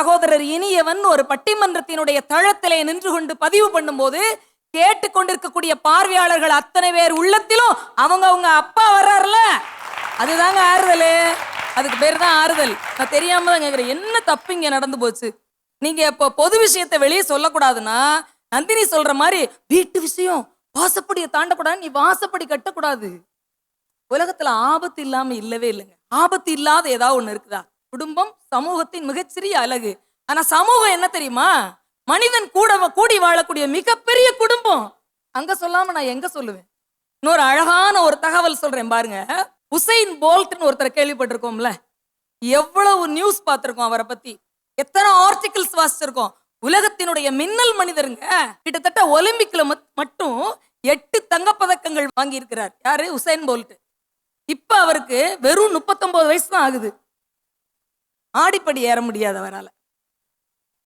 சகோதரர் இனியவன் ஒரு பட்டிமன்றத்தினுடைய தளத்திலே நின்று கொண்டு பதிவு பண்ணும்போது கேட்டுக்கொண்டிருக்கக்கூடிய பார்வையாளர்கள் அத்தனை பேர் உள்ளத்திலும் அவங்க அப்பா வர்றாருல, அதுதாங்க ஆறுதல். அதுக்கு பேர் தான் ஆறுதல். நான் தெரியாம தான் கேட்கிறேன், என்ன தப்பு இங்க நடந்து போச்சு? நீங்க இப்போ பொது விஷயத்தை வெளியே சொல்லக்கூடாதுன்னா, நந்தினி சொல்ற மாதிரி வீட்டு விஷயம் வாசப்படியை தாண்டக்கூடாது, நீ வாசப்படி கட்டக்கூடாது. உலகத்துல ஆபத்து இல்லாம இல்லவே இல்லைங்க. ஆபத்து இல்லாத ஏதாவது ஒண்ணு இருக்குதா? குடும்பம் சமூகத்தின் மிகச்சிறிய அழகு. ஆனா சமூகம் என்ன தெரியுமா? மனிதன் கூடி வாழக்கூடிய மிகப்பெரிய குடும்பம். அங்க சொல்லாம நான் எங்க சொல்லுவேன்? இன்னொரு அழகான ஒரு தகவல் சொல்றேன் பாருங்க. உசைன் போல்ட்னு ஒருத்தர் கேள்விப்பட்டிருக்கோம்ல, எவ்வளவு நியூஸ் பார்த்திருக்கோம் அவரை பத்தி, எத்தனை ஆர்டிகிள்ஸ் வாசிச்சிருக்கோம். உலகத்தினுடைய மின்னல் மனிதருங்க. கிட்டத்தட்ட ஒலிம்பிக்ல மட்டும் 8 தங்கப்பதக்கங்கள் வாங்கி இருக்கிறார். யாரு? Usain Bolt. இப்ப அவருக்கு வெறும் 39 வயசு தான் ஆகுது. ஆடிப்படி ஏற முடியாது அவரால்.